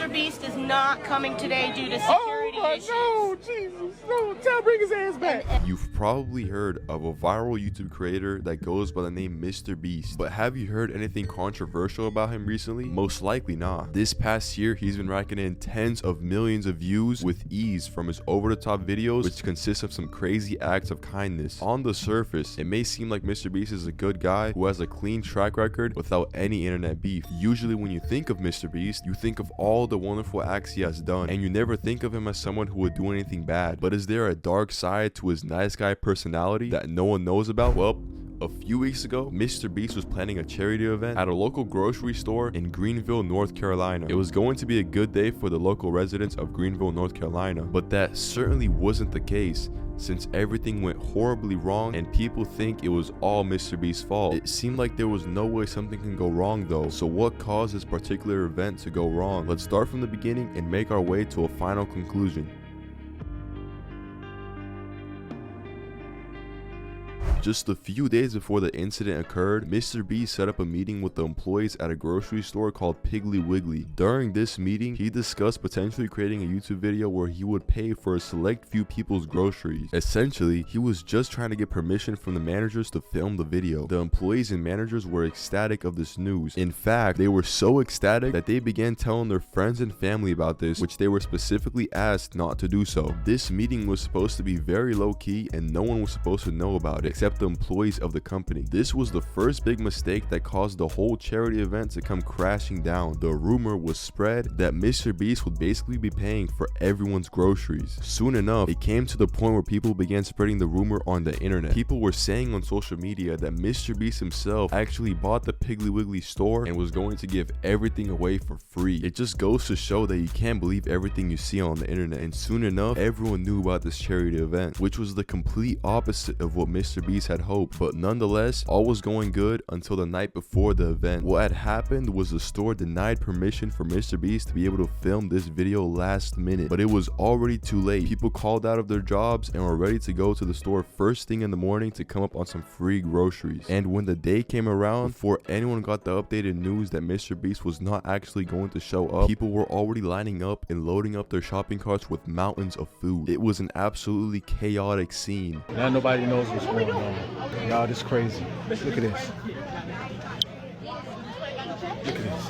MrBeast is not coming today due to security issues. Oh, no, Jesus. No, tell bring his ass back. You've probably heard of a viral YouTube creator that goes by the name MrBeast, but have you heard anything controversial about him recently? Most likely not. This past year, he's been racking in tens of millions of views with ease from his over-the-top videos, which consist of some crazy acts of kindness. On the surface, it may seem like MrBeast is a good guy who has a clean track record without any internet beef. Usually when you think of MrBeast, you think of all the wonderful acts he has done, and you never think of him as someone who would do anything bad. But is there a dark side to his nice guy personality that no one knows about? Well, a few weeks ago, MrBeast was planning a charity event at a local grocery store in Greenville, North Carolina. It was going to be a good day for the local residents of Greenville, North Carolina, but that certainly wasn't the case, since everything went horribly wrong and people think it was all MrBeast's fault. It seemed like there was no way something can go wrong though. So what caused this particular event to go wrong? Let's start from the beginning and make our way to a final conclusion. Just a few days before the incident occurred, MrBeast set up a meeting with the employees at a grocery store called Piggly Wiggly. During this meeting, he discussed potentially creating a YouTube video where he would pay for a select few people's groceries. Essentially, he was just trying to get permission from the managers to film the video. The employees and managers were ecstatic of this news. In fact, they were so ecstatic that they began telling their friends and family about this, which they were specifically asked not to do so. This meeting was supposed to be very low-key and no one was supposed to know about it, except the employees of the company. This was the first big mistake that caused the whole charity event to come crashing down. The rumor was spread that MrBeast would basically be paying for everyone's groceries. Soon enough, it came to the point where people began spreading the rumor on the internet. People were saying on social media that MrBeast himself actually bought the Piggly Wiggly store and was going to give everything away for free. It just goes to show that you can't believe everything you see on the internet, and soon enough, everyone knew about this charity event, which was the complete opposite of what MrBeast had hoped. But nonetheless, all was going good until the night before the event. What had happened was the store denied permission for MrBeast to be able to film this video last minute, but it was already too late. People called out of their jobs and were ready to go to the store first thing in the morning to come up on some free groceries. And when the day came around, before anyone got the updated news that MrBeast was not actually going to show up, people were already lining up and loading up their shopping carts with mountains of food. It was an absolutely chaotic scene. Now nobody knows what's going on. Y'all, this is crazy. Look at this. Look at this.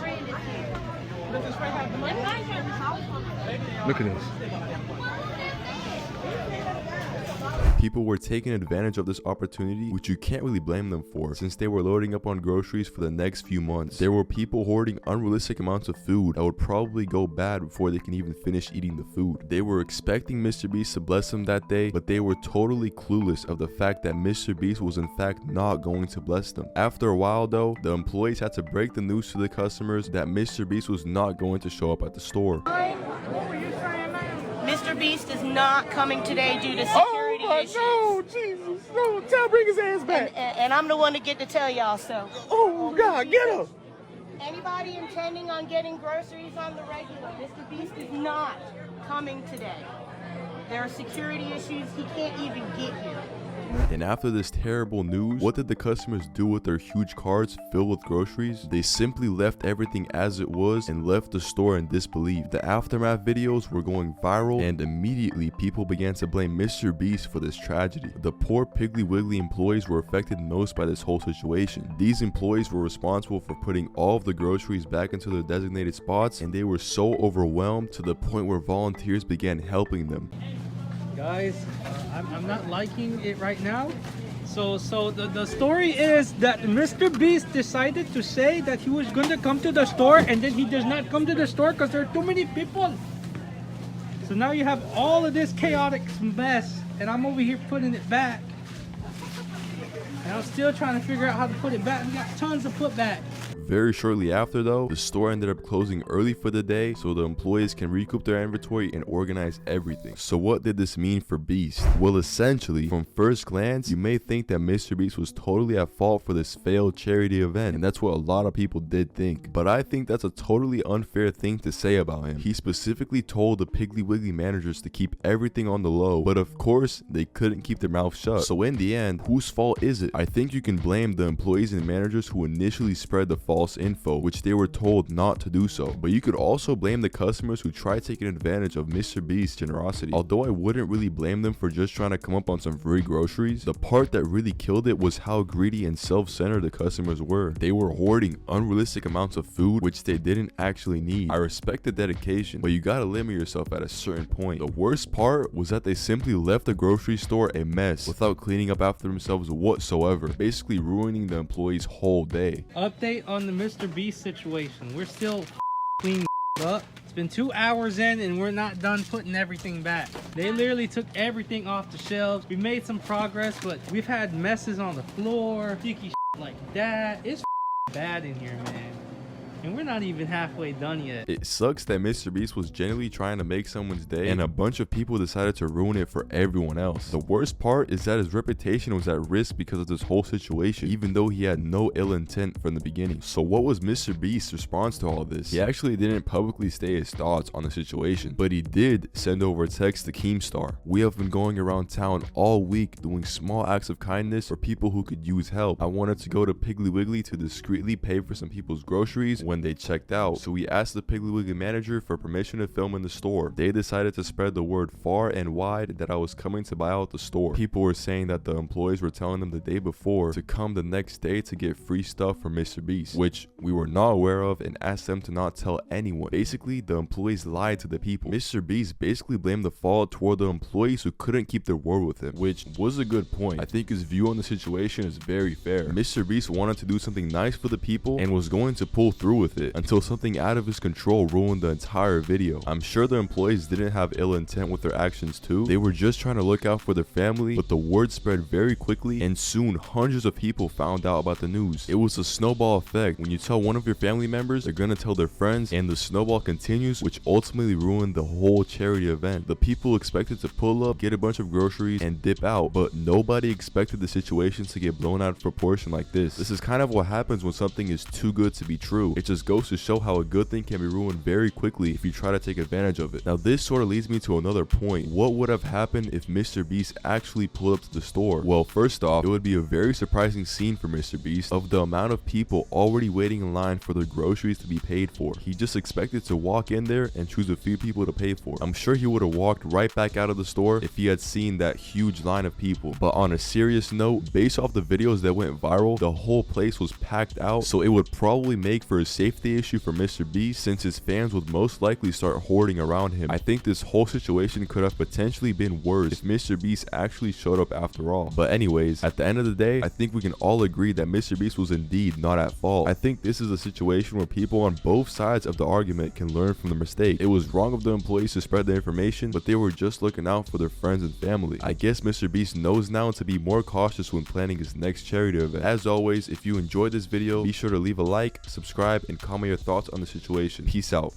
Look at this. People were taking advantage of this opportunity, which you can't really blame them for, since they were loading up on groceries for the next few months. There were people hoarding unrealistic amounts of food that would probably go bad before they can even finish eating the food. They were expecting MrBeast to bless them that day, but they were totally clueless of the fact that MrBeast was in fact not going to bless them. After a while though, the employees had to break the news to the customers that MrBeast was not going to show up at the store. MrBeast is not coming today due to security issues. No, Jesus. No, tell bring his ass back. And I'm the one to get to tell y'all so. Oh, God, get him. Anybody intending on getting groceries on the regular, MrBeast is not coming today. There are security issues. He can't even get here. And after this terrible news, what did the customers do with their huge carts filled with groceries? They simply left everything as it was and left the store in disbelief. The aftermath videos were going viral, and immediately people began to blame MrBeast for this tragedy. The poor Piggly Wiggly employees were affected most by this whole situation. These employees were responsible for putting all of the groceries back into their designated spots, and they were so overwhelmed to the point where volunteers began helping them. Guys, I'm not liking it right now. So the story is that MrBeast decided to say that he was going to come to the store, and then he does not come to the store because there are too many people. So now you have all of this chaotic mess, and I'm over here putting it back. And I'm still trying to figure out how to put it back. We got tons to put back. Very shortly after though, the store ended up closing early for the day so the employees can recoup their inventory and organize everything. So what did this mean for Beast? Well, essentially, from first glance, you may think that MrBeast was totally at fault for this failed charity event, and that's what a lot of people did think. But I think that's a totally unfair thing to say about him. He specifically told the Piggly Wiggly managers to keep everything on the low, but of course, they couldn't keep their mouth shut. So in the end, whose fault is it? I think you can blame the employees and managers who initially spread the false false info, which they were told not to do so. But you could also blame the customers who tried taking advantage of MrBeast's generosity. Although I wouldn't really blame them for just trying to come up on some free groceries, the part that really killed it was how greedy and self-centered the customers were. They were hoarding unrealistic amounts of food which they didn't actually need. I respect the dedication, but you gotta limit yourself at a certain point. The worst part was that they simply left the grocery store a mess without cleaning up after themselves whatsoever, basically ruining the employees' whole day. Update on the MrBeast situation. We're still cleaning up. It's been 2 hours in and we're not done putting everything back. They literally took everything off the shelves. We made some progress, but we've had messes on the floor, sticky like that. It's bad in here, man. And we're not even halfway done yet. It sucks that MrBeast was genuinely trying to make someone's day and a bunch of people decided to ruin it for everyone else. The worst part is that his reputation was at risk because of this whole situation, even though he had no ill intent from the beginning. So what was MrBeast's response to all this? He actually didn't publicly state his thoughts on the situation, but he did send over a text to Keemstar. We have been going around town all week doing small acts of kindness for people who could use help. I wanted to go to Piggly Wiggly to discreetly pay for some people's groceries when they checked out, so we asked the Piggly Wiggly manager for permission to film in the store. They decided to spread the word far and wide that I was coming to buy out the store. People were saying that the employees were telling them the day before to come the next day to get free stuff from MrBeast, which we were not aware of, and asked them to not tell anyone. Basically, the employees lied to the people. MrBeast basically blamed the fault toward the employees who couldn't keep their word with him, which was a good point. I think his view on the situation is very fair. MrBeast wanted to do something nice for the people and was going to pull through with it until something out of his control ruined the entire video. I'm sure the employees didn't have ill intent with their actions too. They were just trying to look out for their family, but the word spread very quickly and soon hundreds of people found out about the news. It was a snowball effect. When you tell one of your family members, they're gonna tell their friends, and the snowball continues, which ultimately ruined the whole charity event. The people expected to pull up, get a bunch of groceries, and dip out, but nobody expected the situation to get blown out of proportion like this. This is kind of what happens when something is too good to be true. It just goes to show how a good thing can be ruined very quickly if you try to take advantage of it. Now this sort of leads me to another point. What would have happened if MrBeast actually pulled up to the store? Well, first off, it would be a very surprising scene for MrBeast of the amount of people already waiting in line for their groceries to be paid for. He just expected to walk in there and choose a few people to pay for. I'm sure he would have walked right back out of the store if he had seen that huge line of people. But on a serious note, based off the videos that went viral, the whole place was packed out, so it would probably make for a safety issue for MrBeast since his fans would most likely start hoarding around him. I think this whole situation could have potentially been worse if MrBeast actually showed up after all. But anyways, at the end of the day, I think we can all agree that MrBeast was indeed not at fault. I think this is a situation where people on both sides of the argument can learn from the mistake. It was wrong of the employees to spread the information, but they were just looking out for their friends and family. I guess MrBeast knows now to be more cautious when planning his next charity event. As always, if you enjoyed this video, be sure to leave a like, subscribe, and comment your thoughts on the situation. Peace out.